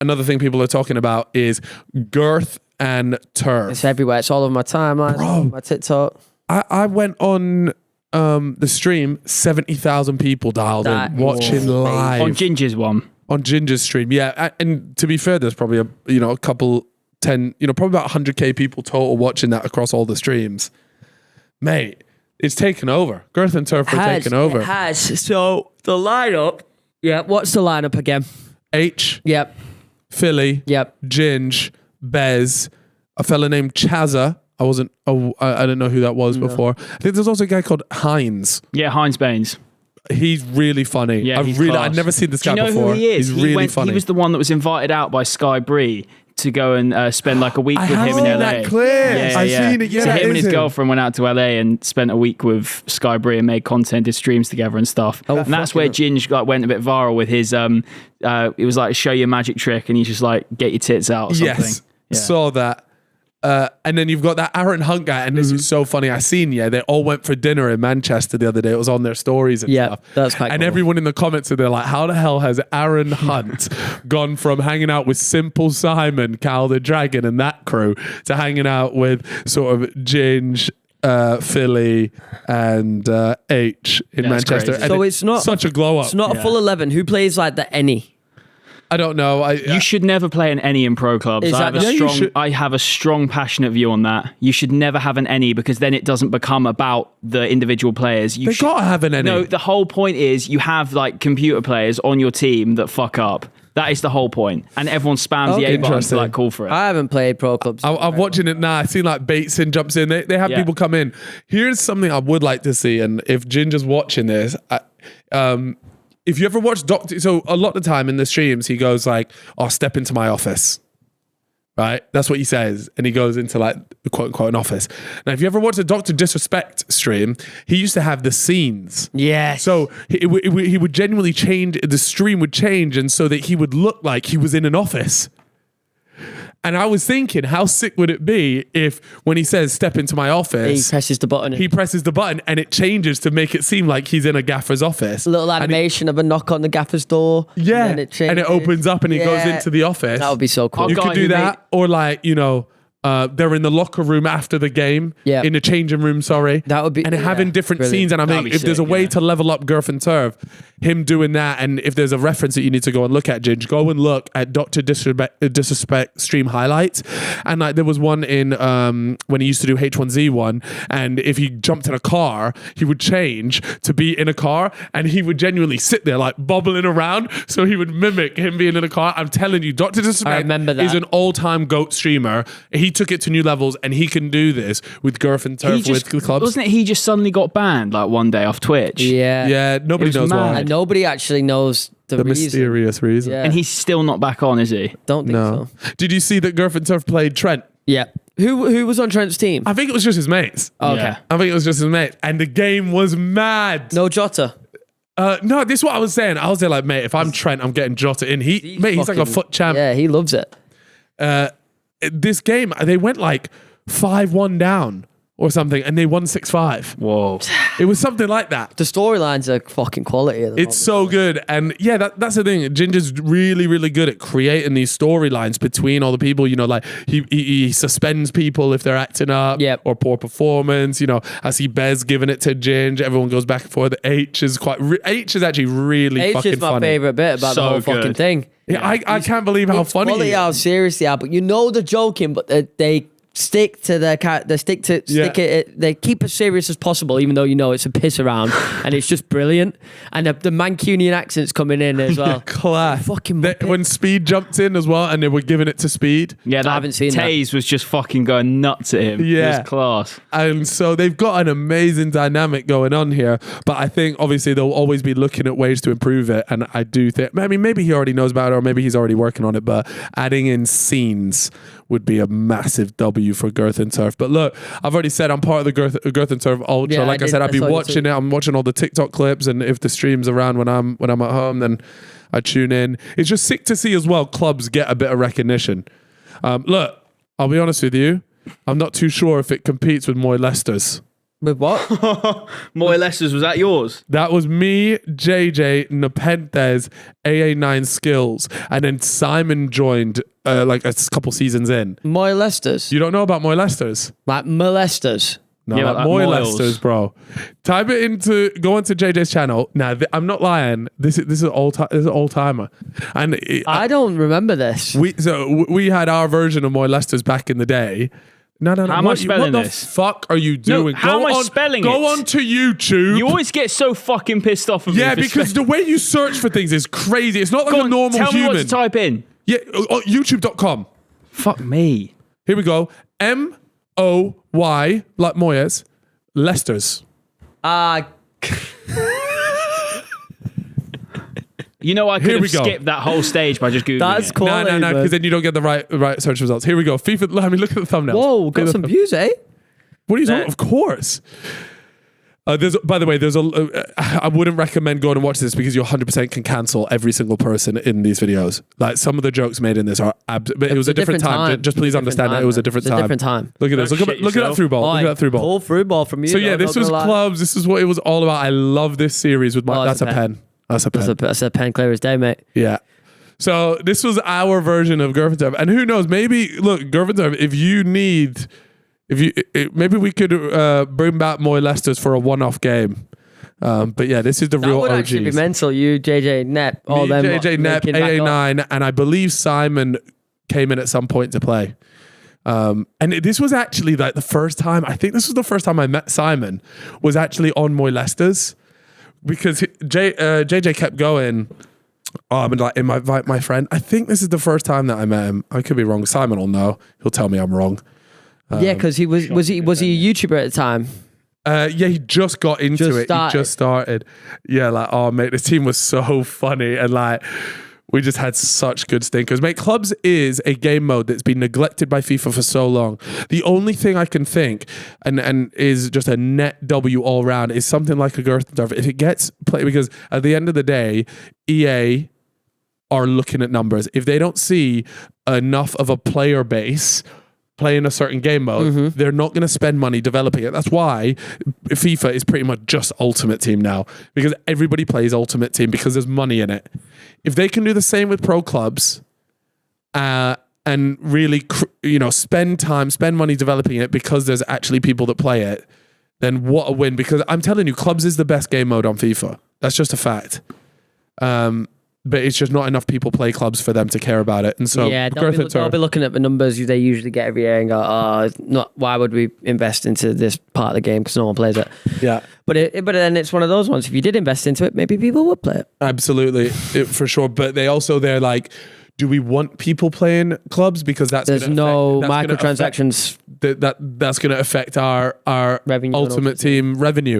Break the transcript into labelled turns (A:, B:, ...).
A: another thing people are talking about is girth and turf.
B: It's everywhere. It's all over my timeline, all over my TikTok.
A: I went on the stream, 70,000 people dialed in, watching live.
C: On Ginger's one.
A: On Ginger's stream, yeah. And to be fair, there's probably a couple, 10, probably about 100k people total watching that across all the streams. Mate, it's taken over. Girth and turf are taken over.
B: It has. So the lineup. Yeah. What's the lineup again?
A: H.
B: Yep.
A: Philly.
B: Yep.
A: Ginge. Bez. A fella named Chazza. I didn't know who that was before. I think there's also a guy called Heinz.
C: Yeah, Heinz Baines.
A: He's really funny.
C: Yeah,
A: I've never seen this guy before.
C: Do you know who he is?
A: He's really funny.
C: He was the one that was invited out by Sky Bree to go and spend like a week with him in LA.
A: That clip. I've seen it. Yeah,
C: so him and his girlfriend went out to LA and spent a week with Sky Bree and made content, did streams together and stuff. And that's where Ginge went a bit viral with his. It was like show your magic trick, and he's just like get your tits out or something.
A: Yes, saw that. And then you've got that Aaron Hunt guy, and this is so funny. I seen, they all went for dinner in Manchester the other day. It was on their stories and stuff.
B: That's quite
A: and
B: cool.
A: Everyone in the comments, they're like, how the hell has Aaron Hunt gone from hanging out with Simple Simon, Cal the Dragon, and that crew to hanging out with sort of Ginge, Philly, and H in Manchester? And
B: so it's not
A: such a glow up.
B: It's not a full 11. Who plays like the any?
A: I don't know.
C: You should never play an any in pro clubs. I have a strong, passionate view on that. You should never have an any because then it doesn't become about the individual players.
A: They gotta have an any.
C: No, the whole point is you have like computer players on your team that fuck up. That is the whole point. And everyone spams the A button to like call for it.
B: I haven't played pro clubs.
A: I'm watching it now. I see like Bateson jumps in. They have people come in. Here's something I would like to see. And if Ginger's watching this, if you ever watch so a lot of the time in the streams, he goes like, "Oh, step into my office." Right? That's what he says. And he goes into like quote unquote an office. Now, if you ever watched a Dr. Disrespect stream, he used to have the scenes.
B: Yes.
A: So he would genuinely change, the stream would change, and so that he would look like he was in an office. And I was thinking, how sick would it be if when he says, step into my office,
B: he presses the button
A: and it changes to make it seem like he's in a gaffer's office.
B: A little animation of a knock on the gaffer's door.
A: Yeah.
B: And it
A: opens up and he goes into the office.
B: That would be so cool.
A: You could do that. Or like, they're in the locker room after the game, in the changing room,
B: That would be,
A: and having different scenes. And I mean, if there's a way to level up Girf and Turf, him doing that, and if there's a reference that you need to go and look at, Ginge, go and look at Dr. Disrespect stream highlights. And like there was one in when he used to do H1Z1, and if he jumped in a car, he would change to be in a car, and he would genuinely sit there like bobbling around, so he would mimic him being in a car. I'm telling you, Dr. Disrespect is an all-time GOAT streamer. He took it to new levels, and he can do this with Girf and Turf with clubs.
C: Wasn't it he just suddenly got banned like one day off Twitch?
A: Yeah, nobody knows why.
B: And nobody actually knows the reason.
A: Mysterious reason.
C: And he's still not back on, is he?
B: Don't think so.
A: Did you see that Girf and Turf played Trent?
B: Yeah. Who was on Trent's team?
A: I think it was just his mates.
B: Oh, okay.
A: I think it was just his mates. And the game was mad.
B: No Jota?
A: No, this is what I was saying. I was there like, mate, if I'm Trent, I'm getting Jota in. He's like a foot champ.
B: Yeah, he loves it.
A: This game, they went like 5-1 down or something, and they won 6-5.
C: Whoa.
A: It was something like that.
B: The storylines are fucking quality.
A: It's so good. And yeah, that's the thing. Ginger's really, really good at creating these storylines between all the people. Like he suspends people if they're acting up or poor performance. I see Bez giving it to Ginger. Everyone goes back and forth. H is actually really fucking funny. H is my
B: favorite bit about the whole fucking thing.
A: Yeah, I can't believe how funny it is.
B: How serious they are, but they're joking, but they stick to their they keep as serious as possible, even though it's a piss around, and it's just brilliant. And the Mancunian accents coming in as well.
A: Class. When Speed jumped in as well, and they were giving it to Speed.
C: Yeah, I haven't seen Taze was just fucking going nuts at him. Yeah, it was class.
A: And so they've got an amazing dynamic going on here. But I think obviously they'll always be looking at ways to improve it. And I do think, maybe he already knows about it, or maybe he's already working on it. But adding in scenes would be a massive W for Girth and Turf. But look, I've already said I'm part of the Girth and Turf Ultra.
B: Yeah,
A: like I said, I've been watching it. I'm watching all the TikTok clips, and if the stream's around when I'm at home, then I tune in. It's just sick to see as well clubs get a bit of recognition. Look, I'll be honest with you, I'm not too sure if it competes with Moy Lesters.
B: With what?
C: Moy Lesters, was that yours?
A: That was me, JJ, Nepenthes, AA9 Skills, and then Simon joined like a couple seasons in.
B: Moy Lesters.
A: You don't know about Moy Lesters?
B: Like molesters.
A: No,
C: Yeah,
A: like
C: like
A: Moy
C: Moyles.
A: Lesters, bro. Type it into, go onto JJ's channel. Now, I'm not lying. This is an old timer, and
B: I don't remember this.
A: we had our version of Moy Lesters back in the day. No.
C: How am I spelling
A: what
C: this?
A: the fuck are you doing?
C: how am I spelling
A: Go
C: it?
A: on to YouTube.
C: You always get so fucking pissed off of me.
A: Yeah,
C: for
A: because the way you search for things is crazy. It's not like
C: Go
A: a
C: on,
A: normal
C: tell
A: human.
C: me what to type in.
A: Yeah, YouTube.com.
C: Fuck me.
A: Here we go. MOY, like Moyes, Lesters.
C: You know, I
A: Here
C: could
A: we
C: have
A: go.
C: skipped that whole stage by just Googling
B: That's
C: it.
B: cool.
A: No, because then you don't get the right search results. Here we go. FIFA. I mean, look at the thumbnail.
B: Whoa, got some views, eh?
A: What are you talking? Of course. By the way, I wouldn't recommend going and watch this because you 100% can cancel every single person in these videos. Like some of the jokes made in this are, but it was a different time. Just please understand that it was a different time.
B: It's a different time.
A: Look at this. Look at that through ball. Look at that through ball.
B: Full through ball from you.
A: So yeah, this was clubs. This is what it was all about. I love this series with my. That's a pen. That's a pen.
B: That's a pen clear as day, mate.
A: Yeah. So this was our version of Girf and Turf. And who knows, maybe, look, Girf and Turf, maybe we could bring back Moy Lesters for a one-off game. But yeah, this is the real
B: That would
A: OGs.
B: actually be mental. You, JJ, Nep, all
A: Me,
B: them.
A: JJ, Nep, AA9, and I believe Simon came in at some point to play. And this was actually like the first time, I think this was the first time I met Simon, was actually on Moy Lesters. Because JJ kept going, I'm like, invite my friend. I think this is the first time that I met him. I could be wrong. Simon will know. He'll tell me I'm wrong.
B: Yeah, because he was he a YouTuber at the time?
A: Yeah, he just got into it. He just started. Yeah, like, oh mate, this team was so funny, and like we just had such good stinkers. Mate, clubs is a game mode that's been neglected by FIFA for so long. The only thing I can think, and is just a net W all round, is something like a Girth. If it gets played, because at the end of the day, EA are looking at numbers. If they don't see enough of a player base playing a certain game mode, they're not going to spend money developing it. That's why FIFA is pretty much just Ultimate Team now, because everybody plays Ultimate Team because there's money in it. If they can do the same with pro clubs and really spend money developing it because there's actually people that play it, then what a win. Because I'm telling you, clubs is the best game mode on FIFA. That's just a fact. But it's just not enough people play clubs for them to care about it. And so
B: yeah, they'll be looking at the numbers they usually get every year and go, why would we invest into this part of the game because no one plays it?
A: Yeah.
B: But then it's one of those ones. If you did invest into it, maybe people would play it.
A: Absolutely, for sure. But they're like, do we want people playing clubs? Because there's
B: no microtransactions.
A: That's going to affect our
B: revenue
A: Ultimate Team revenue.